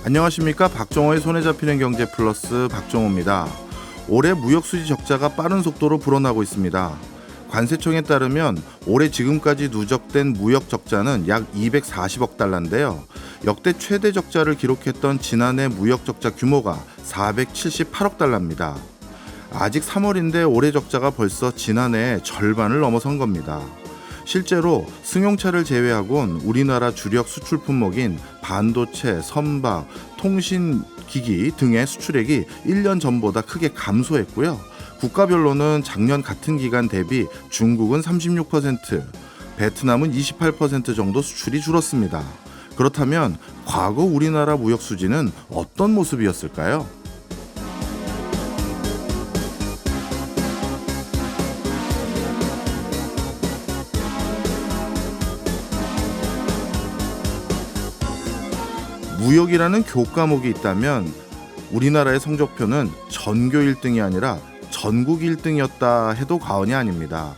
안녕하십니까. 박정호의 손에 잡히는 경제 플러스 박정호입니다. 올해 무역수지 적자가 빠른 속도로 불어나고 있습니다. 관세청에 따르면 올해 지금까지 누적된 무역 적자는 약 240억 달러인데요. 역대 최대 적자를 기록했던 지난해 무역 적자 규모가 478억 달러입니다. 아직 3월인데 올해 적자가 벌써 지난해의 절반을 넘어선 겁니다. 실제로 승용차를 제외하곤 우리나라 주력 수출 품목인 반도체, 선박, 통신기기 등의 수출액이 1년 전보다 크게 감소했고요. 국가별로는 작년 같은 기간 대비 중국은 36%, 베트남은 28% 정도 수출이 줄었습니다. 그렇다면 과거 우리나라 무역 수지는 어떤 모습이었을까요? 무역이라는 교과목이 있다면 우리나라의 성적표는 전교 1등이 아니라 전국 1등이었다 해도 과언이 아닙니다.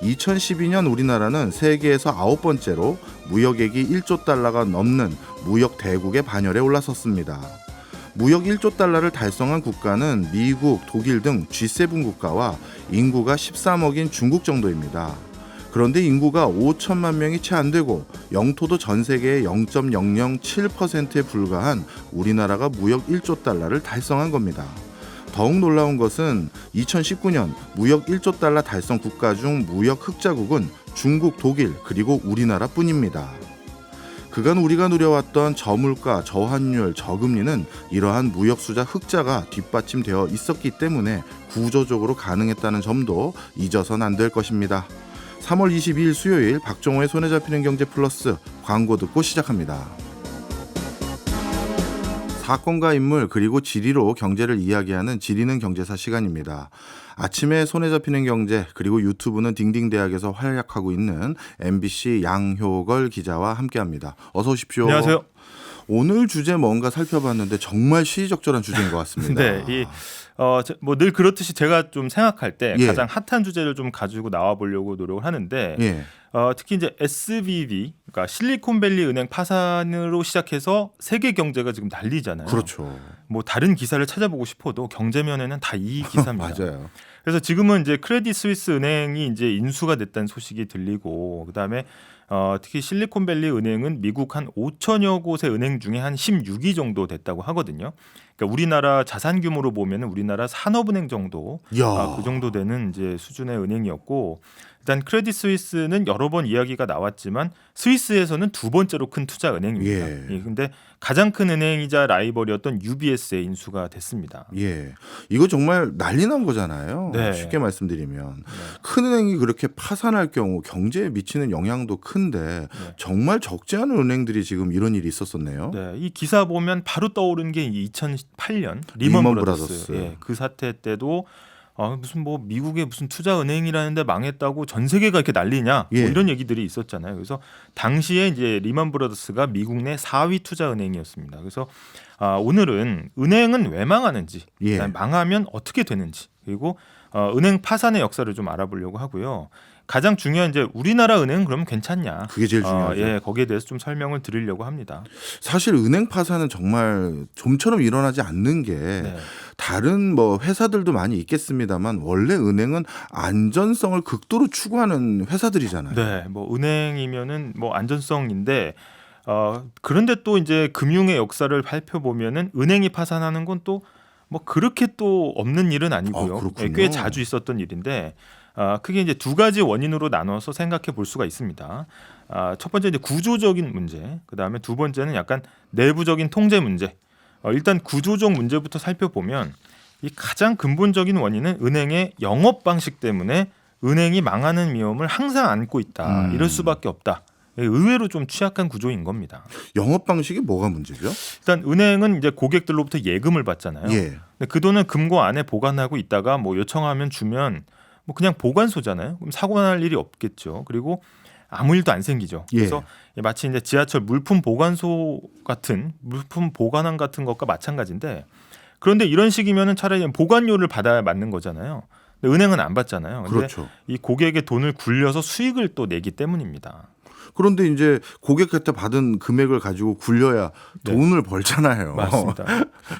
2012년 우리나라는 세계에서 9번째로 무역액이 1조 달러가 넘는 무역 대국의 반열에 올라섰습니다. 무역 1조 달러를 달성한 국가는 미국, 독일 등 G7 국가와 인구가 13억인 중국 정도입니다. 그런데 인구가 5천만 명이 채 안 되고 영토도 전 세계의 0.007%에 불과한 우리나라가 무역 1조 달러를 달성한 겁니다. 더욱 놀라운 것은 2019년 무역 1조 달러 달성 국가 중 무역 흑자국은 중국, 독일 그리고 우리나라뿐입니다. 그간 우리가 누려왔던 저물가, 저환율, 저금리는 이러한 무역 수자 흑자가 뒷받침되어 있었기 때문에 구조적으로 가능했다는 점도 잊어서는 안 될 것입니다. 3월 22일 수요일 박정호의 손에 잡히는 경제 플러스 광고 듣고 시작합니다. 사건과 인물 그리고 지리로 경제를 이야기하는 지리는 경제사 시간입니다. 아침에 손에 잡히는 경제 그리고 유튜브는 딩딩대학에서 활약하고 있는 MBC 양효걸 기자와 함께합니다. 어서 오십시오. 안녕하세요. 오늘 주제 뭔가 살펴봤는데 정말 시의적절한 주제인 것 같습니다. 네, 뭐 늘 그렇듯이 제가 좀 생각할 때 예. 가장 핫한 주제를 좀 가지고 나와 보려고 노력을 하는데 예. 특히 이제 SVB, 그러니까 실리콘밸리 은행 파산으로 시작해서 세계 경제가 지금 난리잖아요. 그렇죠. 뭐 다른 기사를 찾아보고 싶어도 경제면에는 다 이 기사입니다. 맞아요. 그래서 지금은 이제 크레딧 스위스 은행이 이제 인수가 됐다는 소식이 들리고 그다음에 특히 실리콘밸리 은행은 미국 한 5천여 곳의 은행 중에 한 16위 정도 됐다고 하거든요. 그러니까 우리나라 자산 규모로 보면 우리나라 산업은행 정도 그 정도 되는 이제 수준의 은행이었고 일단 크레딧 스위스는 여러 번 이야기가 나왔지만 스위스에서는 두 번째로 큰 투자 은행입니다. 그런데 가장 큰 은행이자 라이벌이었던 UBS의 인수가 됐습니다. 예, 이거 정말 난리 난 거잖아요. 네. 쉽게 말씀드리면 큰 은행이 그렇게 파산할 경우 경제에 미치는 영향도 큰데 정말 적지 않은 은행들이 지금 이런 일이 있었었네요. 네, 이 기사 보면 바로 떠오르는 게 2008년 리먼 브라더스. 예, 그 사태 때도 무슨 뭐 미국의 무슨 투자 은행이라는데 망했다고 전 세계가 이렇게 난리냐 뭐 이런 얘기들이 있었잖아요. 그래서 당시에 이제 리먼 브라더스가 미국 내 4위 투자 은행이었습니다. 그래서 오늘은 은행은 왜 망하는지, 망하면 어떻게 되는지, 그리고 은행 파산의 역사를 좀 알아보려고 하고요. 가장 중요한 이제 우리나라 은행은 그러면 괜찮냐? 그게 제일 중요하죠. 거기에 대해서 좀 설명을 드리려고 합니다. 사실 은행 파산은 정말 좀처럼 일어나지 않는 게 다른 뭐 회사들도 많이 있겠습니다만 원래 은행은 안전성을 극도로 추구하는 회사들이잖아요. 네, 뭐 은행이면은 뭐 안전성인데 그런데 또 이제 금융의 역사를 살펴보면은 은행이 파산하는 건 또 뭐 그렇게 또 없는 일은 아니고요. 꽤 자주 있었던 일인데 크게 이제 두 가지 원인으로 나눠서 생각해 볼 수가 있습니다. 첫 번째 이제 구조적인 문제, 그 다음에 두 번째는 약간 내부적인 통제 문제. 일단 구조적 문제부터 살펴보면 이 가장 근본적인 원인은 은행의 영업 방식 때문에 은행이 망하는 위험을 항상 안고 있다. 이럴 수밖에 없다. 의외로 좀 취약한 구조인 겁니다. 영업 방식이 뭐가 문제죠? 일단 은행은 이제 고객들로부터 예금을 받잖아요. 근데 그 돈은 금고 안에 보관하고 있다가 뭐 요청하면 주면 뭐 그냥 보관소잖아요. 그럼 사고 날 일이 없겠죠. 그리고 아무 일도 안 생기죠. 그래서 마치 이제 지하철 물품 보관소 같은 물품 보관함 같은 것과 마찬가지인데 그런데 이런 식이면은 차라리 보관료를 받아야 맞는 거잖아요. 근데 은행은 안 받잖아요. 근데 이 고객의 돈을 굴려서 수익을 또 내기 때문입니다. 그런데 이제 고객한테 받은 금액을 가지고 굴려야 네. 돈을 벌잖아요. 맞습니다.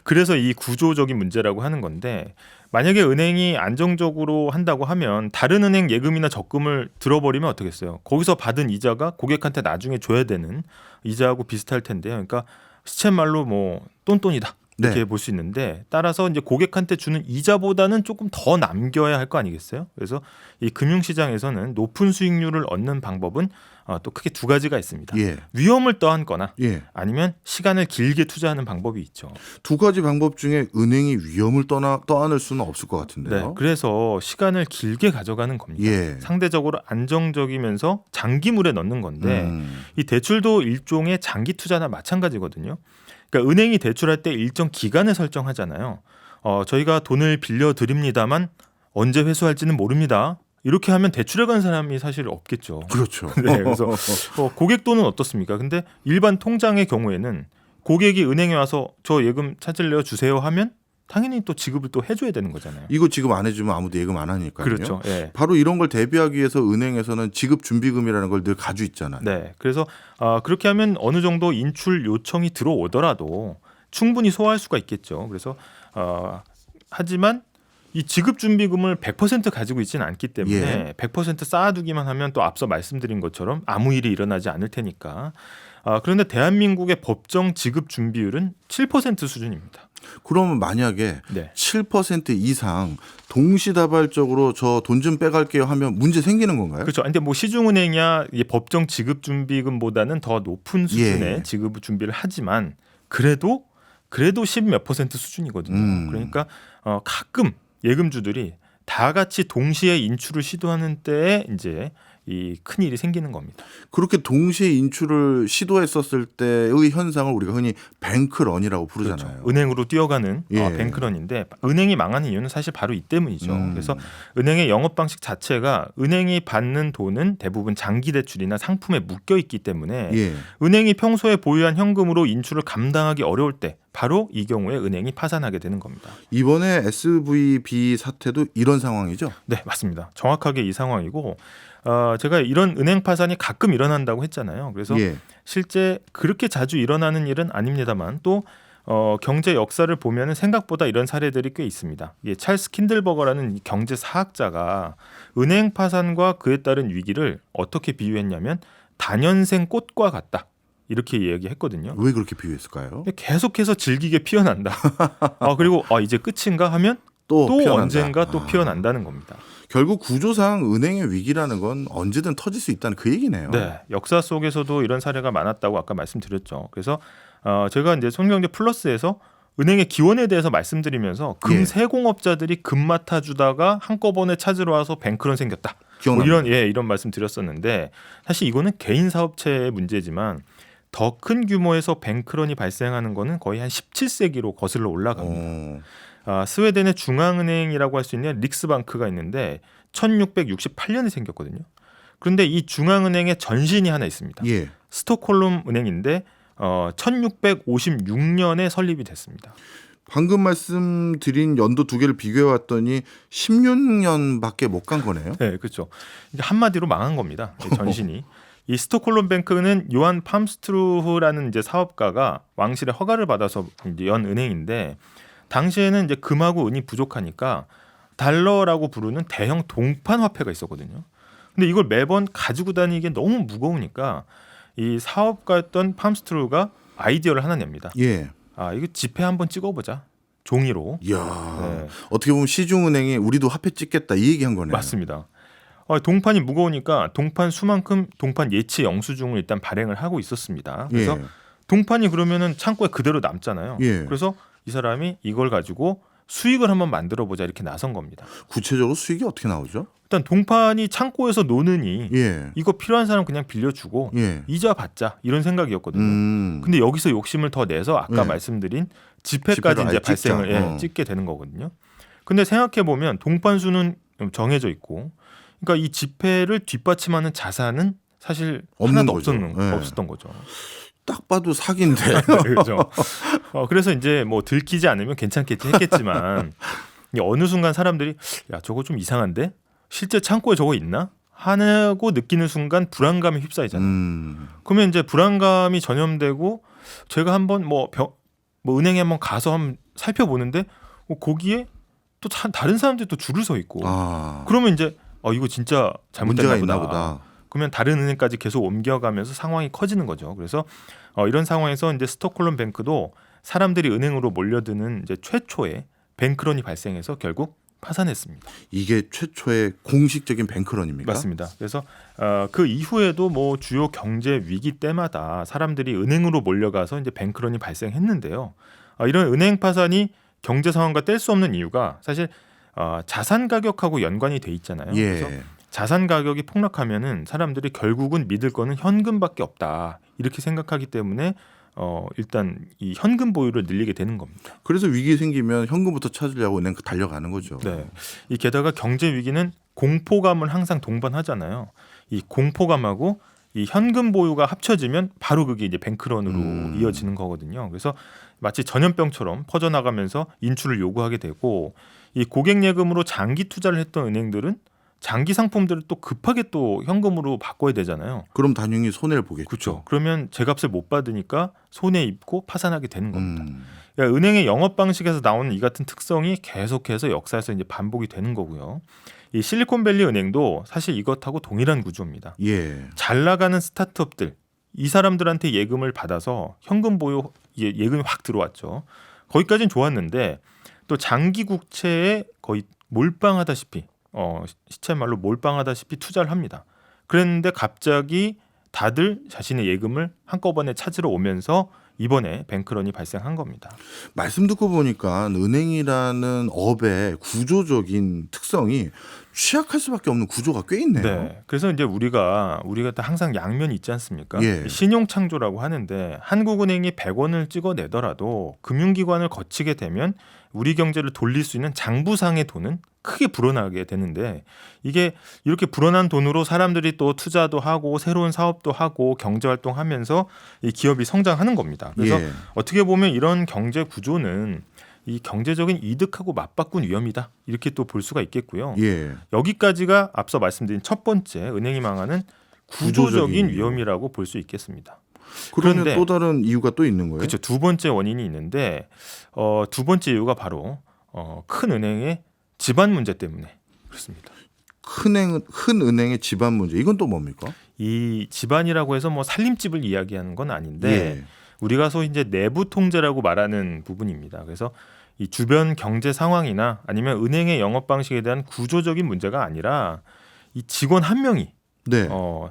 그래서 이 구조적인 문제라고 하는 건데 만약에 은행이 안정적으로 한다고 하면 다른 은행 예금이나 적금을 들어버리면 어떻겠어요? 거기서 받은 이자가 고객한테 나중에 줘야 되는 이자하고 비슷할 텐데요. 그러니까 시쳇말로 뭐 똔똔이다. 이렇게 네. 볼 수 있는데 따라서 이제 고객한테 주는 이자보다는 조금 더 남겨야 할 거 아니겠어요? 그래서 이 금융시장에서는 높은 수익률을 얻는 방법은 또 크게 두 가지가 있습니다. 예. 위험을 떠안거나 예. 아니면 시간을 길게 투자하는 방법이 있죠. 두 가지 방법 중에 은행이 위험을 떠안을 수는 없을 것 같은데요. 네, 그래서 시간을 길게 가져가는 겁니다. 예. 상대적으로 안정적이면서 장기물에 넣는 건데 이 대출도 일종의 장기 투자나 마찬가지거든요. 그러니까 은행이 대출할 때 일정 기간을 설정하잖아요. 저희가 돈을 빌려드립니다만 언제 회수할지는 모릅니다. 이렇게 하면 대출에 간 사람이 사실 없겠죠. 그렇죠. 네, 그래서 고객 돈은 어떻습니까? 근데 일반 통장의 경우에는 고객이 은행에 와서 저 예금 찾을래요 주세요 하면 당연히 또 지급을 또 해줘야 되는 거잖아요. 이거 지금 안 해주면 아무도 예금 안 하니까요. 그렇죠. 예. 바로 이런 걸 대비하기 위해서 은행에서는 지급 준비금이라는 걸 늘 가지고 있잖아요. 네, 그래서 그렇게 하면 어느 정도 인출 요청이 들어오더라도 충분히 소화할 수가 있겠죠. 그래서 하지만 이 지급 준비금을 100% 가지고 있지는 않기 때문에 예. 100% 쌓아두기만 하면 또 앞서 말씀드린 것처럼 아무 일이 일어나지 않을 테니까. 그런데 대한민국의 법정 지급 준비율은 7% 수준입니다. 그러면 만약에 네. 7% 이상 동시다발적으로 저 돈 좀 빼갈게요 하면 문제 생기는 건가요? 그렇죠. 근데 뭐 시중은행이야 법정 지급 준비금보다는 더 높은 수준의 예. 지급 준비를 하지만 그래도 10몇 % 수준이거든요. 그러니까 가끔 예금주들이 다 같이 동시에 인출을 시도하는 때에 이제 이 큰 일이 생기는 겁니다. 그렇게 동시에 인출을 시도했었을 때의 현상을 우리가 흔히 뱅크런이라고 부르잖아요. 그렇죠. 은행으로 뛰어가는 예. 뱅크런인데 은행이 망하는 이유는 사실 바로 이 때문이죠. 그래서 은행의 영업 방식 자체가 은행이 받는 돈은 대부분 장기 대출이나 상품에 묶여 있기 때문에 예. 은행이 평소에 보유한 현금으로 인출을 감당하기 어려울 때 바로 이 경우에 은행이 파산하게 되는 겁니다. 이번에 SVB 사태도 이런 상황이죠? 네, 맞습니다. 정확하게 이 상황이고 제가 이런 은행 파산이 가끔 일어난다고 했잖아요. 그래서 예. 실제 그렇게 자주 일어나는 일은 아닙니다만 또 경제 역사를 보면 생각보다 이런 사례들이 꽤 있습니다. 찰스 킨들버거라는 경제 사학자가 은행 파산과 그에 따른 위기를 어떻게 비유했냐면 단연생 꽃과 같다. 이렇게 이야기했거든요. 왜 그렇게 비유했을까요? 계속해서 질기게 피어난다. 그리고 이제 끝인가 하면 또 피어난다. 언젠가 또 피어난다는 겁니다. 결국 구조상 은행의 위기라는 건 언제든 터질 수 있다는 그 얘기네요. 네, 역사 속에서도 이런 사례가 많았다고 아까 말씀드렸죠. 그래서 제가 이제 손경제 플러스에서 은행의 기원에 대해서 말씀드리면서 금세공업자들이 금 맡아주다가 한꺼번에 찾으러 와서 뱅크런 생겼다. 뭐 이런 말씀 드렸었는데 사실 이거는 개인 사업체의 문제지만 더 큰 규모에서 뱅크런이 발생하는 거는 거의 한 17세기로 거슬러 올라갑니다. 스웨덴의 중앙은행이라고 할 수 있는 릭스방크가 있는데 1668년에 생겼거든요. 그런데 이 중앙은행의 전신이 하나 있습니다. 예. 스톡홀름 은행인데 1656년에 설립이 됐습니다. 방금 말씀드린 연도 두 개를 비교해 왔더니 16년밖에 못 간 거네요. 네, 그렇죠. 한마디로 망한 겁니다. 전신이. 이 스톡홀름 뱅크는 요한 팜스트루흐라는 이제 사업가가 왕실의 허가를 받아서 이제 연 은행인데 당시에는 이제 금하고 은이 부족하니까 달러라고 부르는 대형 동판 화폐가 있었거든요. 근데 이걸 매번 가지고 다니기 너무 무거우니까 이 사업가였던 팜스트루가 아이디어를 하나 냅니다. 예. 이거 지폐 한번 찍어보자. 종이로. 이야. 네. 어떻게 보면 시중은행이 우리도 화폐 찍겠다 이 얘기한 거네요. 맞습니다. 동판이 무거우니까 동판 수만큼 동판 예치 영수증을 일단 발행을 하고 있었습니다. 그래서 동판이 그러면은 창고에 그대로 남잖아요. 예. 그래서 이 사람이 이걸 가지고 수익을 한번 만들어 보자 이렇게 나선 겁니다. 구체적으로 수익이 어떻게 나오죠? 일단 동판이 창고에서 노느니 이거 필요한 사람 그냥 빌려주고 이자 받자 이런 생각이었거든요. 근데 여기서 욕심을 더 내서 아까 말씀드린 지폐까지 이제 발생을 찍게 되는 거거든요. 근데 생각해 보면 동판 수는 정해져 있고, 그러니까 이 지폐를 뒷받침하는 자산은 사실 하나도 없었던 거죠. 딱 봐도 사기인데. 그렇죠. 그래서 이제 뭐 들키지 않으면 괜찮겠지 했겠지만 어느 순간 사람들이 야 저거 좀 이상한데 실제 창고에 저거 있나 하고 느끼는 순간 불안감에 휩싸이잖아요. 그러면 이제 불안감이 전염되고 제가 한번 뭐 은행에 한번 가서 한번 살펴보는데 거기에 또 다른 사람들이 또 줄을 서 있고 그러면 이제 이거 진짜 잘못됐나 보다. 그러면 다른 은행까지 계속 옮겨가면서 상황이 커지는 거죠. 그래서 이런 상황에서 이제 스톡홀름 뱅크도 사람들이 은행으로 몰려드는 이제 최초의 뱅크런이 발생해서 결국 파산했습니다. 이게 최초의 공식적인 뱅크런입니까? 맞습니다. 그래서 그 이후에도 뭐 주요 경제 위기 때마다 사람들이 은행으로 몰려가서 이제 뱅크런이 발생했는데요. 이런 은행 파산이 경제 상황과 뗄 수 없는 이유가 사실 자산 가격하고 연관이 돼 있잖아요. 예. 그래서 자산 가격이 폭락하면은 사람들이 결국은 믿을 거는 현금밖에 없다 이렇게 생각하기 때문에 일단 이 현금 보유를 늘리게 되는 겁니다. 그래서 위기 생기면 현금부터 찾으려고 은행 달려가는 거죠. 네. 이 게다가 경제 위기는 공포감을 항상 동반하잖아요. 이 공포감하고 이 현금 보유가 합쳐지면 바로 그게 이제 뱅크런으로 이어지는 거거든요. 그래서 마치 전염병처럼 퍼져나가면서 인출을 요구하게 되고 이 고객 예금으로 장기 투자를 했던 은행들은 장기 상품들을 또 급하게 또 현금으로 바꿔야 되잖아요. 그럼 당연히 손해를 보겠죠. 그렇죠. 그러면 제값을 못 받으니까 손해 입고 파산하게 되는 겁니다. 그러니까 은행의 영업 방식에서 나오는 이 같은 특성이 계속해서 역사에서 이제 반복이 되는 거고요. 이 실리콘밸리 은행도 사실 이것하고 동일한 구조입니다. 예. 잘 나가는 스타트업들 이 사람들한테 예금을 받아서 현금 보유 예금이 확 들어왔죠. 거기까지는 좋았는데 또 장기 국채에 거의 몰빵하다시피 시체 말로 몰빵하다시피 투자를 합니다. 그랬는데 갑자기 다들 자신의 예금을 한꺼번에 찾으러 오면서 이번에 뱅크런이 발생한 겁니다. 말씀 듣고 보니까 은행이라는 업의 구조적인 특성이 취약할 수밖에 없는 구조가 꽤 있네요. 네. 그래서 이제 우리가 항상 양면이 있지 않습니까? 예. 신용창조라고 하는데 한국은행이 100원을 찍어내더라도 금융기관을 거치게 되면 우리 경제를 돌릴 수 있는 장부상의 돈은 크게 불어나게 되는데 이게 이렇게 불어난 돈으로 사람들이 또 투자도 하고 새로운 사업도 하고 경제활동하면서 이 기업이 성장하는 겁니다. 그래서 예. 어떻게 보면 이런 경제 구조는 이 경제적인 이득하고 맞바꾼 위험이다 이렇게 또 볼 수가 있겠고요. 예. 여기까지가 앞서 말씀드린 첫 번째 은행이 망하는 구조적인 위험이라고 볼 수 있겠습니다. 그런데 그런데 또 다른 이유가 또 있는 거예요? 그렇죠. 두 번째 원인이 있는데 두 번째 이유가 바로 큰 은행의 집안 문제 때문에 그렇습니다. 큰 은행의 집안 문제 이건 또 뭡니까? 이 집안이라고 해서 뭐 살림집을 이야기하는 건 아닌데 예. 우리가 소위 이제 내부 통제라고 말하는 부분입니다. 그래서 이 주변 경제 상황이나 아니면 은행의 영업 방식에 대한 구조적인 문제가 아니라 이 직원 한 명이 네. 뭐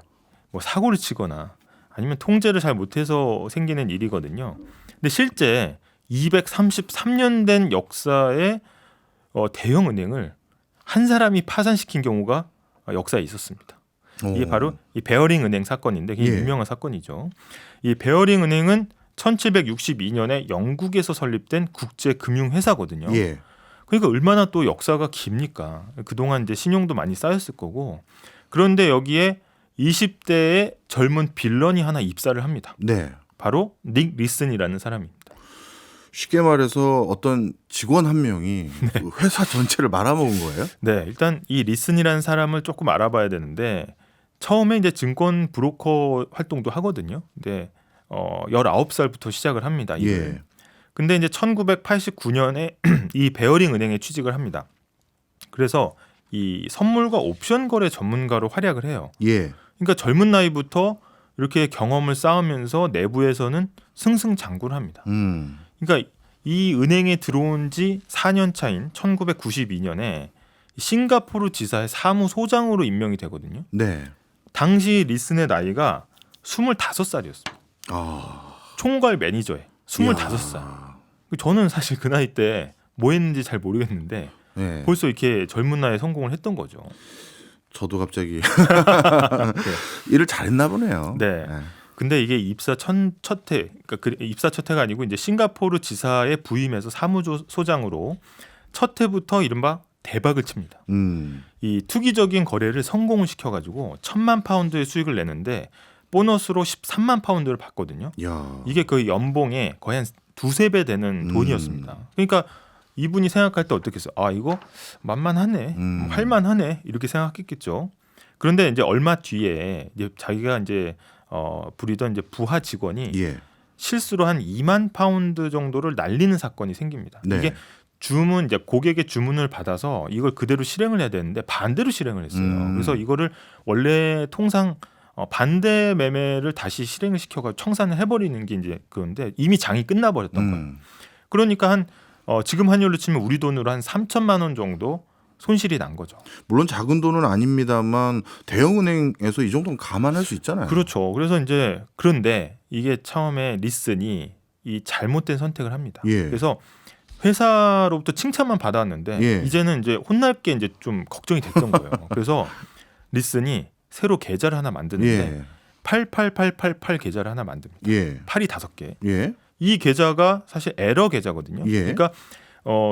사고를 치거나 아니면 통제를 잘 못해서 생기는 일이거든요. 근데 실제 233년 된 역사의 대형 은행을 한 사람이 파산시킨 경우가 역사에 있었습니다. 이게 바로 이 베어링 은행 사건인데 굉장히 예. 유명한 사건이죠. 이 베어링 은행은 1762년에 영국에서 설립된 국제 금융 회사거든요. 예. 그러니까 얼마나 또 역사가 깁니까? 그동안 이제 신용도 많이 쌓였을 거고. 그런데 여기에 20대의 젊은 빌런이 하나 입사를 합니다. 네. 바로 닉 리슨이라는 사람입니다. 쉽게 말해서 어떤 직원 한 명이 그 회사 전체를 말아먹은 거예요? 네, 일단 이 리슨이라는 사람을 조금 알아봐야 되는데 처음에 이제 증권 브로커 활동도 하거든요. 근데 19살부터 시작을 합니다. 예. 근데 이제 1989년에 이 베어링 은행에 취직을 합니다. 그래서 이 선물과 옵션 거래 전문가로 활약을 해요. 예. 그러니까 젊은 나이부터 이렇게 경험을 쌓으면서 내부에서는 승승장구를 합니다. 그러니까 이 은행에 들어온 지 4년 차인 1992년에 싱가포르 지사의 사무소장으로 임명이 되거든요. 네. 당시 리슨의 나이가 25살이었습니다. 총괄 매니저에 25살. 저는 사실 그 나이 때 뭐 했는지 잘 모르겠는데 네. 벌써 이렇게 젊은 나이에 성공을 했던 거죠. 저도 갑자기 일을 잘했나 보네요. 네. 근데 이게 입사 첫 해, 그러니까 입사 첫 해가 아니고 이제 싱가포르 지사에 부임해서 사무소장으로 첫 해부터 이른바 대박을 칩니다. 이 투기적인 거래를 성공을 시켜가지고 1,000만 파운드의 수익을 내는데 보너스로 13만 파운드를 받거든요. 야. 이게 그 연봉의 거의 한 두세 배 되는 돈이었습니다. 그러니까 이분이 생각할 때 어떻겠어요? 아 이거 만만하네, 할만하네 이렇게 생각했겠죠. 그런데 이제 얼마 뒤에 이제 자기가 이제 부리던 이제 부하 직원이 예. 실수로 한 2만 파운드 정도를 날리는 사건이 생깁니다. 네. 이게 이제 고객의 주문을 받아서 이걸 그대로 실행을 해야 되는데 반대로 실행을 했어요. 그래서 이거를 원래 통상 반대 매매를 다시 실행을 시켜가 청산을 해버리는 게 이제 그건데 이미 장이 끝나버렸던 거예요. 그러니까 한 지금 환율로 치면 우리 돈으로 한 3천만 원 정도 손실이 난 거죠. 물론 작은 돈은 아닙니다만 대형은행에서 이 정도는 감안할 수 있잖아요. 그렇죠. 그래서 이제 그런데 이게 처음에 리슨이 이 잘못된 선택을 합니다. 예. 그래서 회사로부터 칭찬만 받았는데 예. 이제는 이제 혼날 게 이제 좀 걱정이 됐던 거예요. 그래서 리슨이 새로 계좌를 하나 만드는데 예. 88888 계좌를 하나 만듭니다. 예. 8이 5개. 예. 이 계좌가 사실 에러 계좌거든요. 예. 그러니까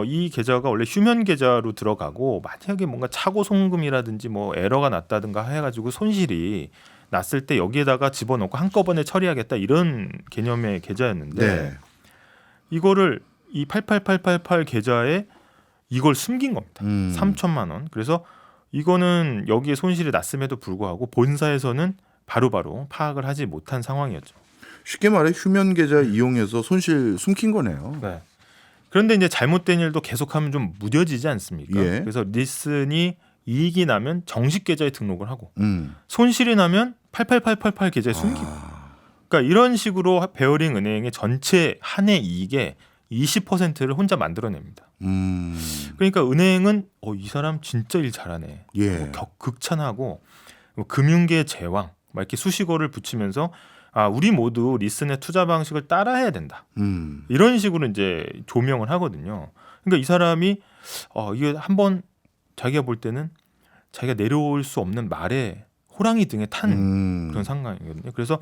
이 계좌가 원래 휴면 계좌로 들어가고 만약에 뭔가 차고 송금이라든지 뭐 에러가 났다든가 해가지고 손실이 났을 때 여기에다가 집어넣고 한꺼번에 처리하겠다 이런 개념의 계좌였는데 네. 이거를 이 88888 계좌에 이걸 숨긴 겁니다. 3천만 원. 그래서 이거는 여기에 손실이 났음에도 불구하고 본사에서는 바로바로 파악을 하지 못한 상황이었죠. 쉽게 말해 휴면 계좌 이용해서 손실 숨긴 거네요. 네. 그런데 이제 잘못된 일도 계속하면 좀 무뎌지지 않습니까? 예. 그래서 리슨이 이익이 나면 정식 계좌에 등록을 하고 손실이 나면 88888 계좌에 숨기고 그러니까 이런 식으로 베어링 은행의 전체 한 해 이익의 20%를 혼자 만들어냅니다. 그러니까 은행은 이 사람 진짜 일 잘하네. 예. 극찬하고 금융계 제왕 막 이렇게 수식어를 붙이면서 우리 모두 리슨의 투자 방식을 따라해야 된다. 이런 식으로 이제 조명을 하거든요. 그러니까 이 사람이 이게 한번 자기가 볼 때는 자기가 내려올 수 없는 말에 호랑이 등에 탄 그런 상황이거든요. 그래서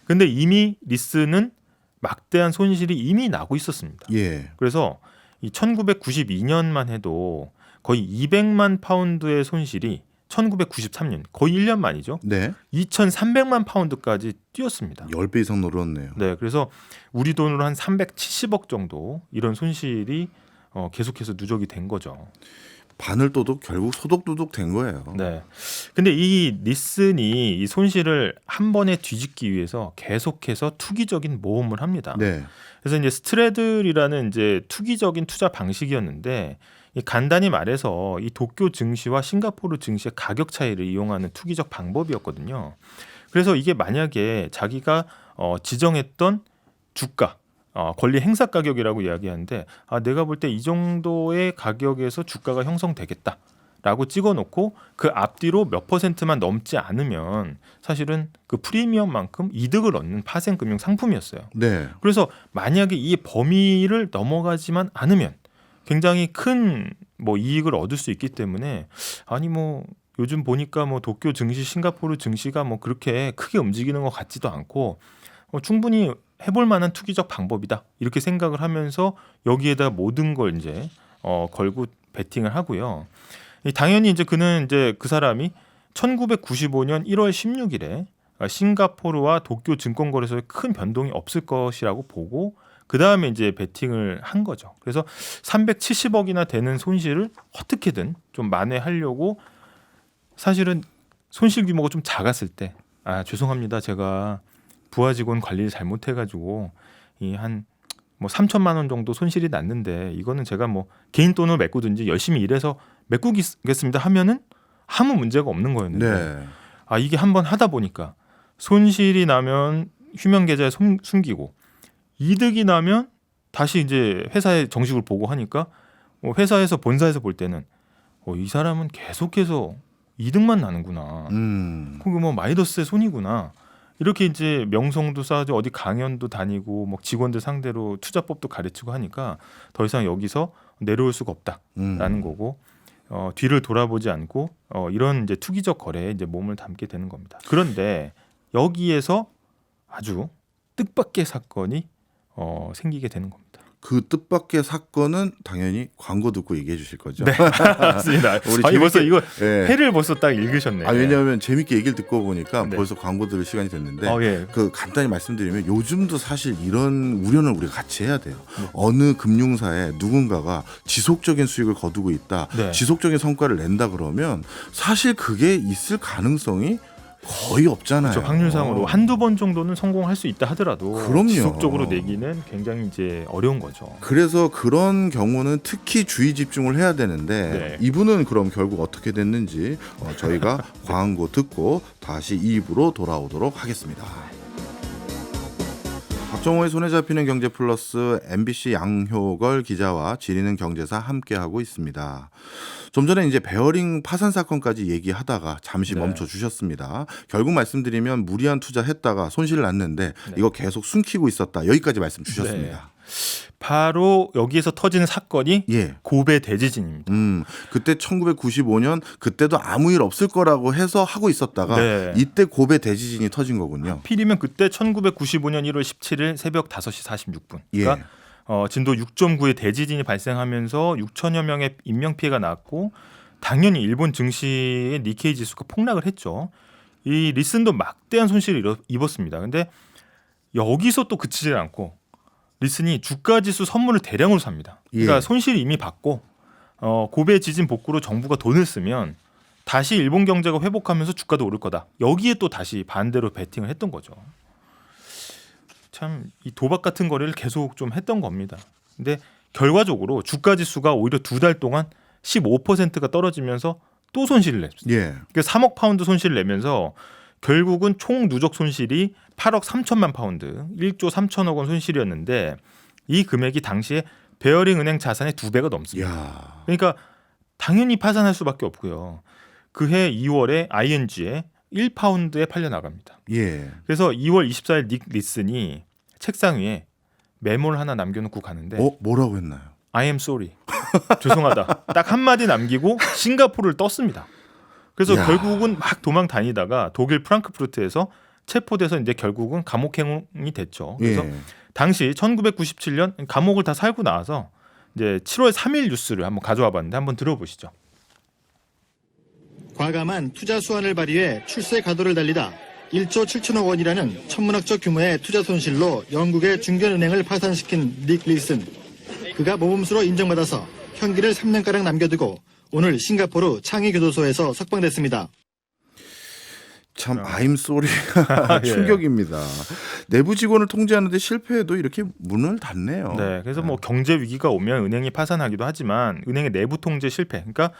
근데 이미 리슨은 막대한 손실이 이미 나고 있었습니다. 예. 그래서 이 1992년만 해도 거의 200만 파운드의 손실이 1993년 거의 1년 만이죠. 네. 2,300만 파운드까지 뛰었습니다. 10배 이상 늘었네요. 네, 그래서 우리 돈으로 한 370억 정도 이런 손실이 계속해서 누적이 된 거죠. 바늘도둑 결국 소독도둑 된 거예요. 네. 근데 이 리슨이 이 손실을 한 번에 뒤집기 위해서 계속해서 투기적인 모험을 합니다. 네. 그래서 이제 스트래들이라는 이제 투기적인 투자 방식이었는데 간단히 말해서 이 도쿄 증시와 싱가포르 증시의 가격 차이를 이용하는 투기적 방법이었거든요. 그래서 이게 만약에 자기가 지정했던 주가 권리 행사 가격이라고 이야기하는데 내가 볼 때 이 정도의 가격에서 주가가 형성되겠다라고 찍어놓고 그 앞뒤로 몇 %만 넘지 않으면 사실은 그 프리미엄만큼 이득을 얻는 파생 금융 상품이었어요. 네. 그래서 만약에 이 범위를 넘어가지만 않으면 굉장히 큰 뭐 이익을 얻을 수 있기 때문에 요즘 보니까 뭐 도쿄 증시, 싱가포르 증시가 뭐 그렇게 크게 움직이는 것 같지도 않고 충분히 해볼 만한 투기적 방법이다 이렇게 생각을 하면서 여기에다 모든 걸 이제 걸고 베팅을 하고요. 당연히 이제 그 사람이 1995년 1월 16일에 싱가포르와 도쿄 증권거래소에 큰 변동이 없을 것이라고 보고 그 다음에 이제 베팅을 한 거죠. 그래서 370억이나 되는 손실을 어떻게든 좀 만회하려고 사실은 손실 규모가 좀 작았을 때 죄송합니다. 제가 부하 직원 관리를 잘못해가지고 한 3천만 원 정도 손실이 났는데 이거는 제가 뭐 개인 돈을 메꾸든지 열심히 일해서 메꾸겠습니다 하면은 아무 문제가 없는 거였는데 네. 이게 한번 하다 보니까 손실이 나면 휴면 계좌에 숨기고 이득이 나면 다시 이제 회사에 정식으로 보고하니까 회사에서 본사에서 볼 때는 이 사람은 계속해서 이득만 나는구나. 그게 뭐 마이너스의 손이구나. 이렇게 이제 명성도 쌓아서 어디 강연도 다니고 뭐 직원들 상대로 투자법도 가르치고 하니까 더 이상 여기서 내려올 수가 없다라는 거고 뒤를 돌아보지 않고 이런 이제 투기적 거래에 이제 몸을 담게 되는 겁니다. 그런데 여기에서 아주 뜻밖의 사건이 생기게 되는 겁니다. 그 뜻밖의 사건은 당연히 광고 듣고 얘기해 주실 거죠. 네, 맞습니다. 아니 벌써 이거 회를 벌써 딱 읽으셨네요. 왜냐하면 재밌게 얘기를 듣고 보니까 네. 벌써 광고 들을 시간이 됐는데 예. 그 간단히 말씀드리면 요즘도 사실 이런 우려는 우리가 같이 해야 돼요. 어느 금융사에 누군가가 지속적인 수익을 거두고 있다, 네. 지속적인 성과를 낸다 그러면 사실 그게 있을 가능성이 거의 없잖아요. 그렇죠. 확률상으로 한두 번 정도는 성공할 수 있다 하더라도 그럼요. 지속적으로 내기는 굉장히 이제 어려운 거죠. 그래서 그런 경우는 특히 주의 집중을 해야 되는데 네. 이분은 그럼 결국 어떻게 됐는지 저희가 광고 듣고 다시 2부로 돌아오도록 하겠습니다. 박정호의 손에 잡히는 경제 플러스 MBC 양효걸 기자와 지리는 경제사 함께하고 있습니다. 좀 전에 이제 베어링 파산 사건까지 얘기하다가 잠시 멈춰 주셨습니다. 결국 말씀드리면 무리한 투자했다가 손실을 났는데 이거 계속 숨기고 있었다. 여기까지 말씀 주셨습니다. 바로 여기에서 터지는 사건이 고베 대지진입니다. 그때 1995년 그때도 아무 일 없을 거라고 해서 하고 있었다가 이때 고베 대지진이 터진 거군요. 하필이면 그때 1995년 1월 17일 새벽 5시 46분. 그러니까 진도 6.9의 대지진이 발생하면서 6천여 명의 인명피해가 났고 당연히 일본 증시의 니케이 지수가 폭락을 했죠. 이 리슨도 막대한 손실을 입었습니다. 근데 여기서 또 그치지 않고 리슨이 주가지수 선물을 대량으로 삽니다. 그러니까 손실이 이미 받고 고베 지진 복구로 정부가 돈을 쓰면 다시 일본 경제가 회복하면서 주가도 오를 거다. 여기에 또 다시 반대로 베팅을 했던 거죠. 참 이 도박 같은 거래를 계속 좀 했던 겁니다. 근데 결과적으로 주가지수가 오히려 2달 동안 15%가 떨어지면서 또 손실을 냈습니다. 그러니까 3억 파운드 손실을 내면서 결국은 총 누적 손실이 8억 3천만 파운드, 1조 3천억 원 손실이었는데 이 금액이 당시에 베어링 은행 자산의 2배가 넘습니다. 그러니까 당연히 파산할 수밖에 없고요. 그해 2월에 ING에 1파운드에 팔려 나갑니다. 그래서 2월 24일 닉 리슨이 책상 위에 메모를 하나 남겨놓고 가는데 뭐라고 했나요? I am sorry. 죄송하다. 딱 한마디 남기고 싱가포르를 떴습니다. 그래서 결국은 막 도망 다니다가 독일 프랑크푸르트에서 체포돼서 이제 결국은 감옥행이 됐죠. 그래서 당시 1997년 감옥을 다 살고 나와서 이제 7월 3일 뉴스를 한번 가져와 봤는데 한번 들어보시죠. 과감한 투자 수완을 발휘해 출세 가도를 달리다 1조 7천억 원이라는 천문학적 규모의 투자 손실로 영국의 중견은행을 파산시킨 닉 리슨. 그가 모범수로 인정받아서 형기를 3년가량 남겨두고 오늘 싱가포르 창의교도소에서 석방됐습니다. 참 I'm sorry가 충격입니다. 내부 직원을 통제하는데 실패해도 이렇게 문을 닫네요. 네, 그래서 뭐 경제 위기가 오면 은행이 파산하기도 하지만 은행의 내부 통제 실패. 그러니까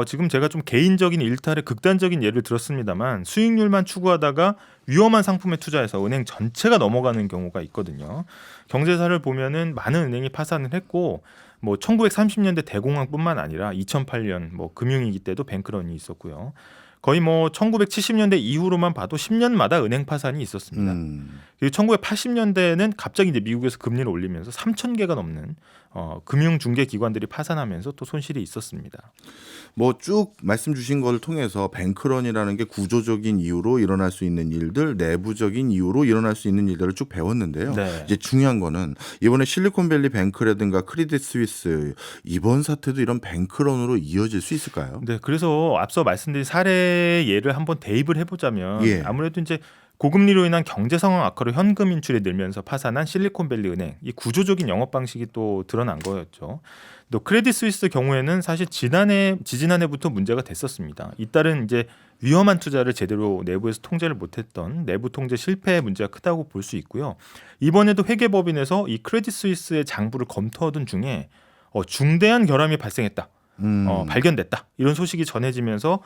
지금 제가 좀 개인적인 일탈의 극단적인 예를 들었습니다만 수익률만 추구하다가 위험한 상품에 투자해서 은행 전체가 넘어가는 경우가 있거든요. 경제사를 보면은 많은 은행이 파산을 했고 뭐 1930년대 대공황뿐만 아니라 2008년 뭐 금융위기 때도 뱅크런이 있었고요. 거의 뭐 1970년대 이후로만 봐도 10년마다 은행 파산이 있었습니다. 그리고 1980년대에는 갑자기 이제 미국에서 금리를 올리면서 3,000개가 넘는 금융 중개 기관들이 파산하면서 또 손실이 있었습니다. 뭐 쭉 말씀 주신 걸 통해서 뱅크런이라는 게 구조적인 이유로 일어날 수 있는 일들, 내부적인 이유로 일어날 수 있는 일들을 쭉 배웠는데요. 이제 중요한 거는 이번에 실리콘밸리 뱅크라든가 크레딧 스위스 이번 사태도 이런 뱅크런으로 이어질 수 있을까요? 네, 그래서 앞서 말씀드린 사례 예를 한번 대입을 해보자면 아무래도 이제 고금리로 인한 경제 상황 악화로 현금 인출이 늘면서 파산한 실리콘밸리 은행, 이 구조적인 영업 방식이 또 드러난 거였죠. 또 크레딧 스위스 경우에는 사실 지지난해부터 문제가 됐었습니다. 잇따른 이제 위험한 투자를 제대로 내부에서 통제를 못했던 내부 통제 실패의 문제가 크다고 볼 수 있고요. 이번에도 회계법인에서 이 크레딧 스위스의 장부를 검토하던 중에 중대한 결함이 발생했다, 발견됐다 이런 소식이 전해지면서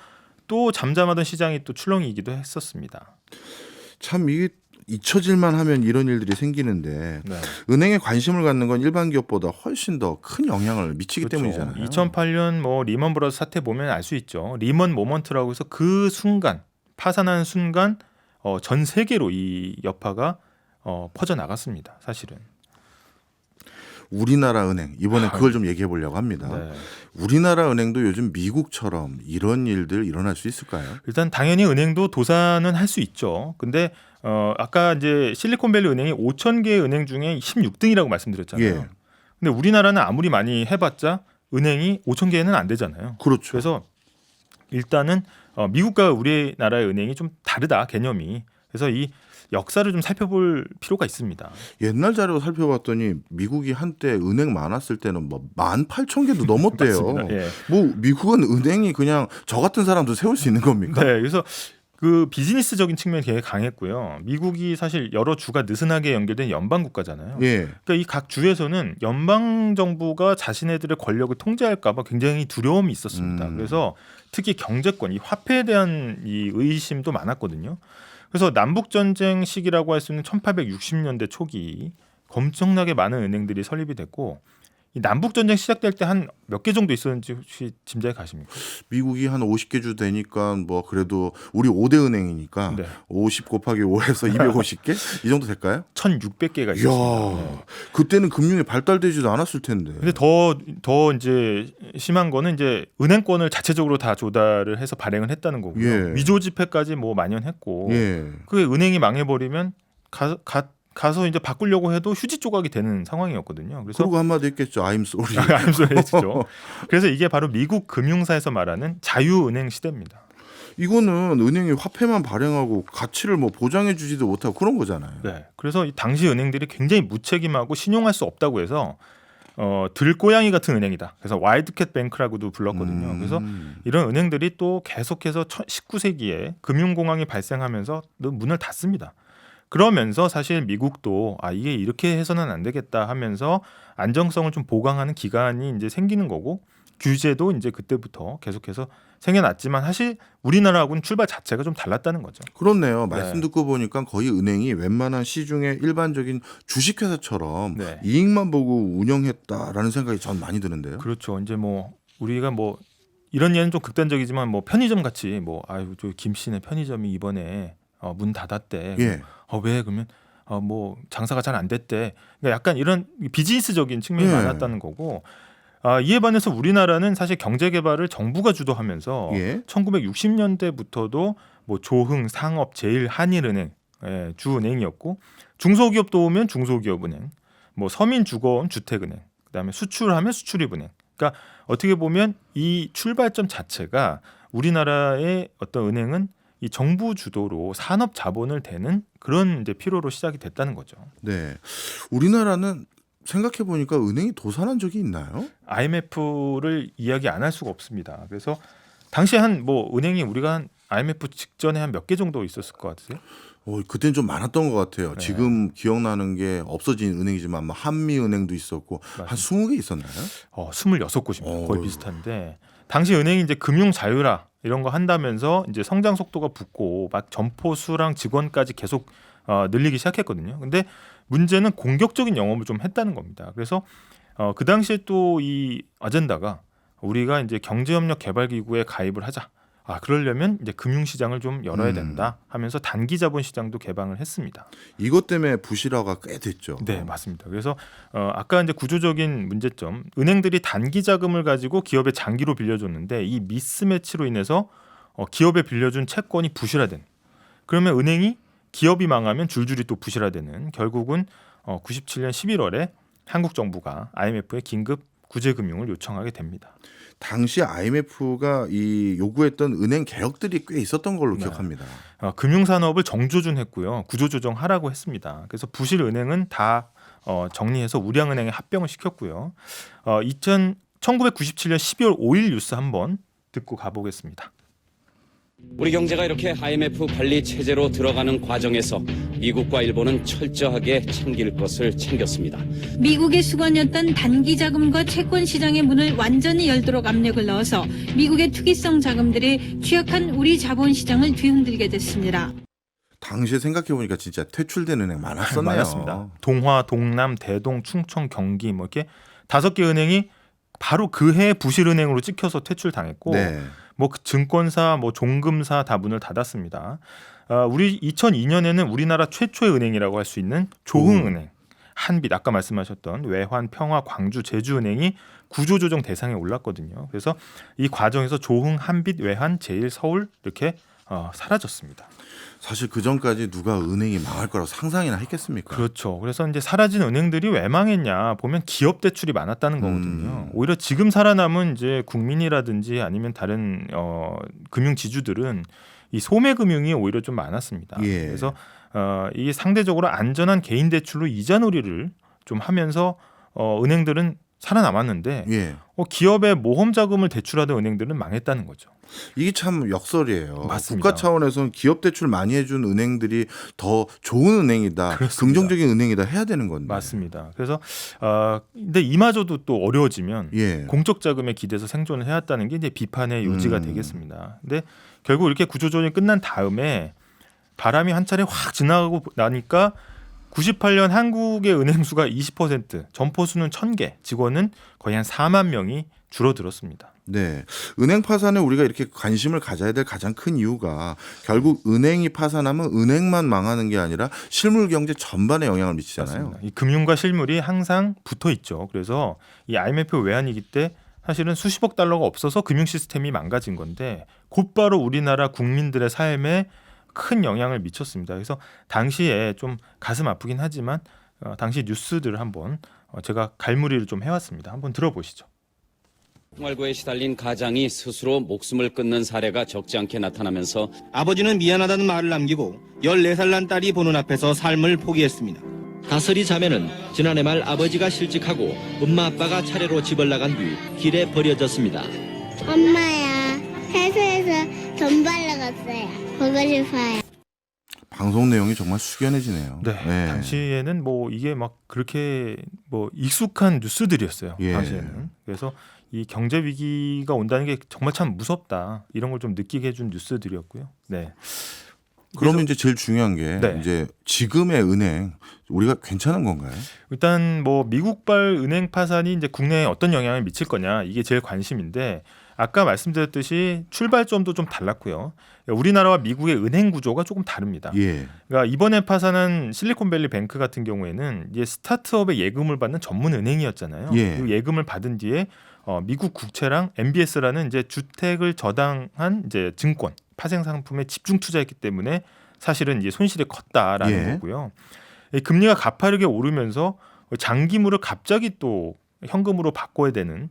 또 잠잠하던 시장이 또 출렁이기도 했었습니다. 참 이게 잊혀질만 하면 이런 일들이 생기는데 은행에 관심을 갖는 건 일반 기업보다 훨씬 더 큰 영향을 미치기 때문이잖아요. 2008년 뭐 리먼 브라더스 사태 보면 알 수 있죠. 리먼 모먼트라고 해서 그 순간 파산하는 순간 전 세계로 이 여파가 퍼져 나갔습니다. 사실은. 우리나라 은행 이번에 그걸 좀 얘기해 보려고 합니다. 우리나라 은행도 요즘 미국처럼 이런 일들 일어날 수 있을까요? 일단 당연히 은행도 도산은 할 수 있죠. 근데 아까 이제 실리콘밸리 은행이 5,000개 은행 중에 16등이라고 말씀드렸잖아요. 근데 우리나라는 아무리 많이 해봤자 은행이 5천 개는 안 되잖아요. 그렇죠. 그래서 일단은 미국과 우리나라의 은행이 좀 다르다 개념이. 그래서 이 역사를 좀 살펴볼 필요가 있습니다. 옛날 자료 살펴봤더니 미국이 한때 은행 많았을 때는 뭐 18,000개도 넘었대요. 맞습니다. 예. 뭐 미국은 은행이 그냥 저 같은 사람도 세울 수 있는 겁니까? 네, 그래서 그 비즈니스적인 측면이 되게 강했고요. 미국이 사실 여러 주가 느슨하게 연결된 연방 국가잖아요. 예. 그러니까 이 각 주에서는 연방 정부가 자신네들의 권력을 통제할까봐 굉장히 두려움이 있었습니다. 그래서 특히 경제권, 이 화폐에 대한 이 의심도 많았거든요. 그래서 남북 전쟁 시기라고 할 수 있는 1860년대 초기 엄청나게 많은 은행들이 설립이 됐고, 이 남북 전쟁 시작될 때 한 몇 개 정도 있었는지 혹시 짐작이 가십니까? 미국이 한 50개 주 되니까 뭐 그래도 우리 5대 은행이니까 네. 50 곱하기 5해서 250개 이 정도 될까요? 1,600개가 이야, 있었습니다. 그때는 금융이 발달되지도 않았을 텐데. 근데 더 이제 심한 거는 이제 은행권을 자체적으로 다 조달을 해서 발행을 했다는 거고요. 예. 위조 지폐까지 뭐 만연했고, 예. 그게 은행이 망해버리면 가서 이제 바꾸려고 해도 휴지 조각이 되는 상황이었거든요. 그래서 그리고 한마디 했겠죠. I'm sorry. 암소했죠. 그래서 이게 바로 미국 금융사에서 말하는 자유은행 시대입니다. 이거는 은행이 화폐만 발행하고 가치를 뭐 보장해 주지도 못하고 그런 거잖아요. 네. 그래서 이 당시 은행들이 굉장히 무책임하고 신용할 수 없다고 해서 들고양이 같은 은행이다. 그래서 와일드캣 뱅크라고도 불렀거든요. 그래서 이런 은행들이 또 계속해서 19세기에 금융공황이 발생하면서 문을 닫습니다. 그러면서 사실 미국도 이게 이렇게 해서는 안 되겠다 하면서 안정성을 좀 보강하는 기간이 이제 생기는 거고, 규제도 이제 그때부터 계속해서 생겨났지만 사실 우리나라하고는 출발 자체가 좀 달랐다는 거죠. 그렇네요. 말씀 듣고 보니까 거의 은행이 웬만한 시중의 일반적인 주식회사처럼 네. 이익만 보고 운영했다라는 생각이 전 많이 드는데요. 그렇죠. 이제 뭐 우리가 뭐 이런 예는 좀 극단적이지만 뭐 편의점 같이 뭐 저 김씨네 편의점이 이번에 문 닫았대. 예. 왜 그러면 뭐 장사가 잘 안 됐대. 그러니까 약간 이런 비즈니스적인 측면이 예. 많았다는 거고. 이에 반해서 우리나라는 사실 경제 개발을 정부가 주도하면서 예. 1960년대부터도 뭐 조흥, 상업, 제일, 한일은행 주은행이었고, 중소기업 도우면 중소기업은행, 뭐 서민주거원 주택은행, 그다음에 수출하면 수출입은행. 그러니까 어떻게 보면 이 출발점 자체가 우리나라의 어떤 은행은 이 정부 주도로 산업 자본을 대는 그런 이제 필요로 시작이 됐다는 거죠. 네. 우리나라는 생각해 보니까 은행이 도산한 적이 있나요? IMF를 이야기 안 할 수가 없습니다. 그래서 당시에 은행이 우리가 한 IMF 직전에 한 몇 개 정도 있었을 것 같으세요? 그때는 좀 많았던 것 같아요. 네. 지금 기억나는 게 없어진 은행이지만 뭐 한미은행도 있었고 한 20개 있었나요? 26곳입니다. 거의 어. 비슷한데, 당시 은행이 이제 금융 자유라 이런 거 한다면서 이제 성장 속도가 붙고 막 점포 수랑 직원까지 계속 늘리기 시작했거든요. 근데 문제는 공격적인 영업을 좀 했다는 겁니다. 그래서 그 당시에 또 이 아젠다가 우리가 이제 경제협력 개발기구에 가입을 하자. 그러려면 이제 금융시장을 좀 열어야 된다 하면서 단기자본 시장도 개방을 했습니다. 이것 때문에 부실화가 꽤 됐죠. 네, 맞습니다. 그래서 아까 이제 구조적인 문제점, 은행들이 단기 자금을 가지고 기업에 장기로 빌려줬는데 이 미스매치로 인해서 기업에 빌려준 채권이 부실화된. 그러면 은행이 기업이 망하면 줄줄이 또 부실화되는, 결국은 97년 11월에 한국 정부가 IMF에 긴급 구제금융을 요청하게 됩니다. 당시 IMF가 이 요구했던 은행 개혁들이 꽤 있었던 걸로 네. 기억합니다. 금융산업을 정조준했고요, 구조조정하라고 했습니다. 그래서 부실 은행은 다 정리해서 우량은행에 합병을 시켰고요. 1997년 12월 5일 뉴스 한번 듣고 가보겠습니다. 우리 경제가 이렇게 IMF 관리 체제로 들어가는 과정에서 미국과 일본은 철저하게 챙길 것을 챙겼습니다. 미국의 수건이었던 단기 자금과 채권 시장의 문을 완전히 열도록 압력을 넣어서 미국의 투기성 자금들이 취약한 우리 자본 시장을 뒤흔들게 됐습니다. 당시에 생각해 보니까 진짜 퇴출된 은행 많았었네요. 많았습니다. 동화, 동남, 대동, 충청, 경기 뭐 이렇게 5개 은행이 바로 그 해 부실은행으로 찍혀서 퇴출당했고, 네. 뭐 증권사, 뭐 종금사 다 문을 닫았습니다. 우리 2002년에는 우리나라 최초의 은행이라고 할 수 있는 조흥은행, 한빛, 아까 말씀하셨던 외환, 평화, 광주, 제주은행이 구조조정 대상에 올랐거든요. 그래서 이 과정에서 조흥, 한빛, 외환, 제일, 서울 이렇게 사라졌습니다. 사실 그 전까지 누가 은행이 망할 거라고 상상이나 했겠습니까? 그렇죠. 그래서 이제 사라진 은행들이 왜 망했냐 보면 기업 대출이 많았다는 거거든요. 오히려 지금 살아남은 이제 국민이라든지 아니면 다른 금융 지주들은 이 소매금융이 오히려 좀 많았습니다. 예. 그래서 이게 상대적으로 안전한 개인 대출로 이자놀이를 좀 하면서 은행들은 살아남았는데 예. 기업의 모험 자금을 대출하던 은행들은 망했다는 거죠. 이게 참 역설이에요. 맞습니다. 국가 차원에서는 기업 대출 많이 해준 은행들이 더 좋은 은행이다, 그렇습니다. 긍정적인 은행이다 해야 되는 건데. 맞습니다. 그래서 근데 이마저도 또 어려워지면 예. 공적 자금에 기대서 생존을 해왔다는 게 이제 비판의 요지가 되겠습니다. 근데 결국 이렇게 구조조정이 끝난 다음에 바람이 한 차례 확 지나가고 나니까 98년 한국의 은행 수가 20%, 점포 수는 1,000개, 직원은 거의 한 4만 명이 줄어들었습니다. 네, 은행 파산에 우리가 이렇게 관심을 가져야 될 가장 큰 이유가 결국 은행이 파산하면 은행만 망하는 게 아니라 실물 경제 전반에 영향을 미치잖아요. 맞습니다. 이 금융과 실물이 항상 붙어 있죠. 그래서 이 IMF 외환위기 때 사실은 수십억 달러가 없어서 금융 시스템이 망가진 건데 곧바로 우리나라 국민들의 삶에 큰 영향을 미쳤습니다. 그래서 당시에 좀 가슴 아프긴 하지만 당시 뉴스들을 한번 제가 갈무리를 좀 해왔습니다. 한번 들어보시죠. 생활고에 시달린 가장이 스스로 목숨을 끊는 사례가 적지 않게 나타나면서 아버지는 미안하다는 말을 남기고 14살 난 딸이 보는 앞에서 삶을 포기했습니다. 다슬이 자매는 지난해 말 아버지가 실직하고 엄마 아빠가 차례로 집을 나간 뒤 길에 버려졌습니다. 엄마야, 회사에서 돈 벌러 갔어요. 보고 싶어요. 방송 내용이 정말 숙연해지네요. 네, 당시에는 뭐 이게 막 그렇게 뭐 익숙한 뉴스들이었어요. 예. 당시에는. 그래서 이 경제 위기가 온다는 게 정말 참 무섭다 이런 걸 좀 느끼게 해준 뉴스들이었고요. 네. 그러면 이제 제일 중요한 게 네. 이제 지금의 은행 우리가 괜찮은 건가요? 일단 뭐 미국발 은행 파산이 이제 국내에 어떤 영향을 미칠 거냐 이게 제일 관심인데 아까 말씀드렸듯이 출발점도 좀 달랐고요. 우리나라와 미국의 은행 구조가 조금 다릅니다. 예. 그러니까 이번에 파산한 실리콘밸리 뱅크 같은 경우에는 이제 스타트업의 예금을 받는 전문 은행이었잖아요. 예. 그 예금을 받은 뒤에 미국 국채랑 MBS라는 이제 주택을 저당한 이제 증권 파생 상품에 집중 투자했기 때문에 사실은 이제 손실이 컸다라는 예. 거고요. 이 금리가 가파르게 오르면서 장기물을 갑자기 또 현금으로 바꿔야 되는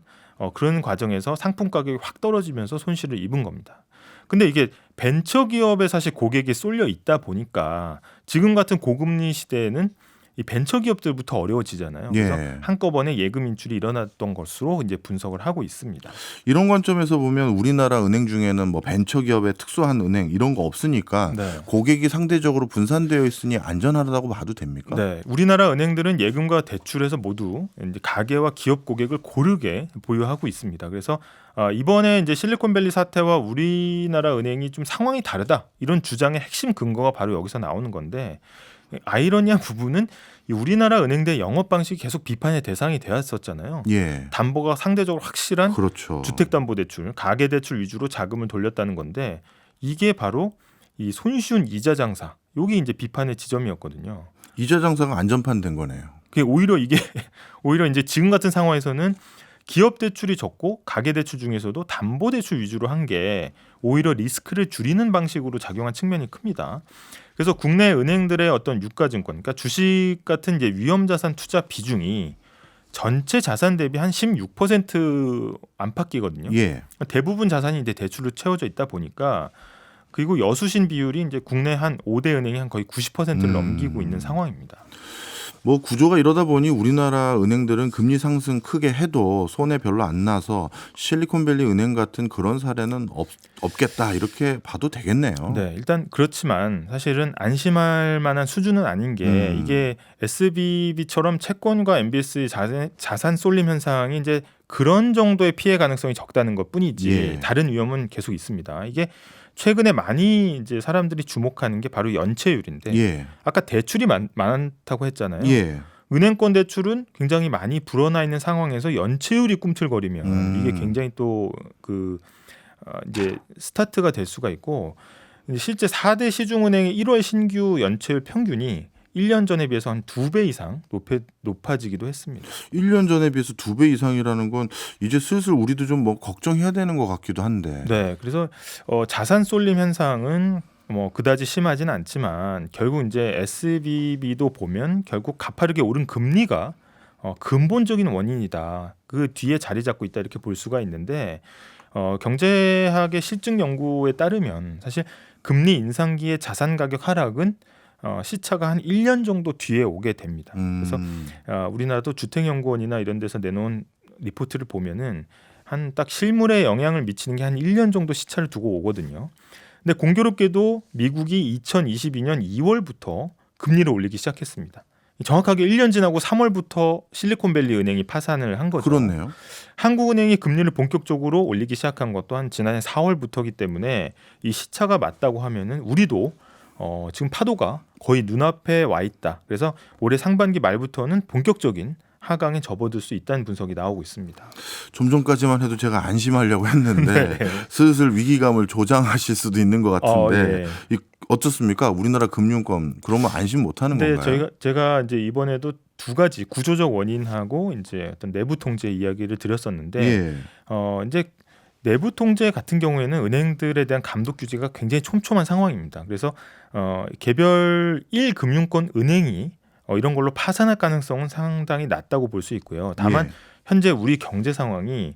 그런 과정에서 상품 가격이 확 떨어지면서 손실을 입은 겁니다. 근데 이게 벤처기업에 사실 고객이 쏠려 있다 보니까 지금 같은 고금리 시대에는 이 벤처기업들부터 어려워지잖아요. 그래서 예. 한꺼번에 예금 인출이 일어났던 것으로 이제 분석을 하고 있습니다. 이런 관점에서 보면 우리나라 은행 중에는 뭐 벤처기업의 특수한 은행 이런 거 없으니까 네. 고객이 상대적으로 분산되어 있으니 안전하다고 봐도 됩니까? 네, 우리나라 은행들은 예금과 대출에서 모두 이제 가계와 기업 고객을 고르게 보유하고 있습니다. 그래서 이번에 이제 실리콘밸리 사태와 우리나라 은행이 좀 상황이 다르다 이런 주장의 핵심 근거가 바로 여기서 나오는 건데 아이러니한 부분은 이 우리나라 은행들의 영업 방식이 계속 비판의 대상이 되었었잖아요. 예. 담보가 상대적으로 확실한 그렇죠. 주택담보대출, 가계대출 위주로 자금을 돌렸다는 건데 이게 바로 이 손쉬운 이자 장사. 여기 이제 비판의 지점이었거든요. 이자 장사가 안전판 된 거네요. 그게 오히려 이제 지금 같은 상황에서는 기업 대출이 적고 가계 대출 중에서도 담보 대출 위주로 한 게 오히려 리스크를 줄이는 방식으로 작용한 측면이 큽니다. 그래서 국내 은행들의 어떤 유가증권, 그러니까 주식 같은 이제 위험자산 투자 비중이 전체 자산 대비 한 16% 안팎이거든요. 예. 대부분 자산이 이제 대출로 채워져 있다 보니까 그리고 여수신 비율이 이제 국내 한 5대 은행이 한 거의 90%를 넘기고 있는 상황입니다. 뭐 구조가 이러다 보니 우리나라 은행들은 금리 상승 크게 해도 손해 별로 안 나서 실리콘밸리 은행 같은 그런 사례는 없겠다 이렇게 봐도 되겠네요. 네, 일단 그렇지만 사실은 안심할 만한 수준은 아닌 게 이게 SBB처럼 채권과 MBS의 자산 쏠림 현상이 이제 그런 정도의 피해 가능성이 적다는 것뿐이지 예. 다른 위험은 계속 있습니다. 이게 최근에 많이 이제 사람들이 주목하는 게 바로 연체율인데 예. 아까 대출이 많다고 했잖아요. 예. 은행권 대출은 굉장히 많이 불어나 있는 상황에서 연체율이 꿈틀거리면 이게 굉장히 또 이제 스타트가 될 수가 있고 실제 4대 시중은행의 1월 신규 연체율 평균이 1년 전에 비해서 한 2배 이상 높아지기도 했습니다. 1년 전에 비해서 2배 이상이라는 건 이제 슬슬 우리도 좀 뭐 걱정해야 되는 것 같기도 한데. 네, 그래서 자산 쏠림 현상은 뭐 그다지 심하지는 않지만 결국 이제 SVB도 보면 결국 가파르게 오른 금리가 근본적인 원인이다. 그 뒤에 자리 잡고 있다 이렇게 볼 수가 있는데 경제학의 실증 연구에 따르면 사실 금리 인상기의 자산 가격 하락은 시차가 한 1년 정도 뒤에 오게 됩니다. 그래서 우리나라도 주택연구원이나 이런 데서 내놓은 리포트를 보면은 한 딱 실물에 영향을 미치는 게 한 1년 정도 시차를 두고 오거든요. 근데 공교롭게도 미국이 2022년 2월부터 금리를 올리기 시작했습니다. 정확하게 1년 지나고 3월부터 실리콘밸리 은행이 파산을 한 거죠. 그렇네요. 한국은행이 금리를 본격적으로 올리기 시작한 것 또한 지난해 4월부터이기 때문에 이 시차가 맞다고 하면은 우리도 지금 파도가 거의 눈앞에 와 있다. 그래서 올해 상반기 말부터는 본격적인 하강에 접어들 수 있다는 분석이 나오고 있습니다. 좀 전까지만 해도 제가 안심하려고 했는데 네. 슬슬 위기감을 조장하실 수도 있는 것 같은데 네. 어떻습니까? 우리나라 금융권 그러면 안심 못하는 네, 건가요? 제가 이제 이번에도 두 가지 구조적 원인하고 이제 어떤 내부 통제 이야기를 드렸었는데 예. 이제 내부 통제 같은 경우에는 은행들에 대한 감독 규제가 굉장히 촘촘한 상황입니다. 그래서 개별 1금융권 은행이 이런 걸로 파산할 가능성은 상당히 낮다고 볼 수 있고요. 다만 예. 현재 우리 경제 상황이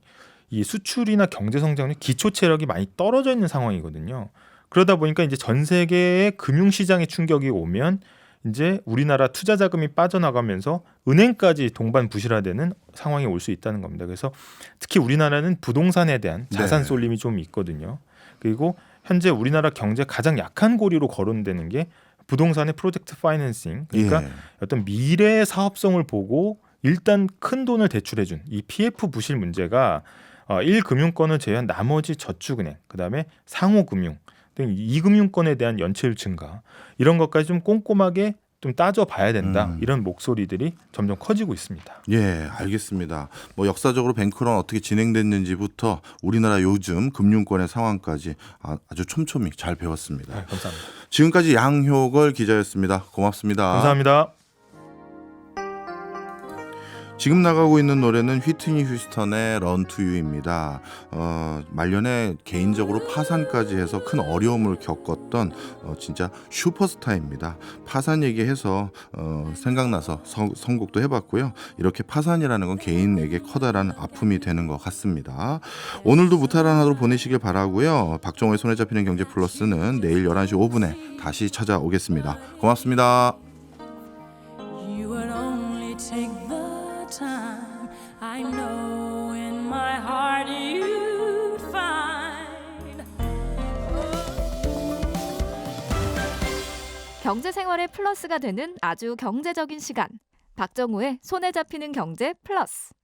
이 수출이나 경제 성장률 기초 체력이 많이 떨어져 있는 상황이거든요. 그러다 보니까 이제 전 세계의 금융 시장의 충격이 오면 이제 우리나라 투자 자금이 빠져나가면서 은행까지 동반 부실화되는 상황이 올 수 있다는 겁니다. 그래서 특히 우리나라는 부동산에 대한 자산 네. 쏠림이 좀 있거든요. 그리고 현재 우리나라 경제 가장 약한 고리로 거론되는 게 부동산의 프로젝트 파이낸싱, 그러니까 예. 어떤 미래의 사업성을 보고 일단 큰 돈을 대출해준 이 PF 부실 문제가 1금융권을 제외한 나머지 저축은행, 그다음에 상호금융 등 2금융권에 대한 연체율 증가 이런 것까지 좀 꼼꼼하게 좀 따져봐야 된다. 이런 목소리들이 점점 커지고 있습니다. 예, 알겠습니다. 뭐 역사적으로 뱅크런 어떻게 진행됐는지부터 우리나라 요즘 금융권의 상황까지 아주 촘촘히 잘 배웠습니다. 네, 감사합니다. 지금까지 양효걸 기자였습니다. 고맙습니다. 감사합니다. 지금 나가고 있는 노래는 휘트니 휴스턴의 Run to You입니다. 말년에 개인적으로 파산까지 해서 큰 어려움을 겪었던 진짜 슈퍼스타입니다. 파산 얘기해서 생각나서 선곡도 해봤고요. 이렇게 파산이라는 건 개인에게 커다란 아픔이 되는 것 같습니다. 오늘도 무탈한 하루 보내시길 바라고요. 박정호의 손에 잡히는 경제 플러스는 내일 11시 5분에 다시 찾아오겠습니다. 고맙습니다. You would only take the time. I know in my heart you'd find. 경제 생활의 플러스가 되는 아주 경제적인 시간. 박정우의 손에 잡히는 경제 플러스.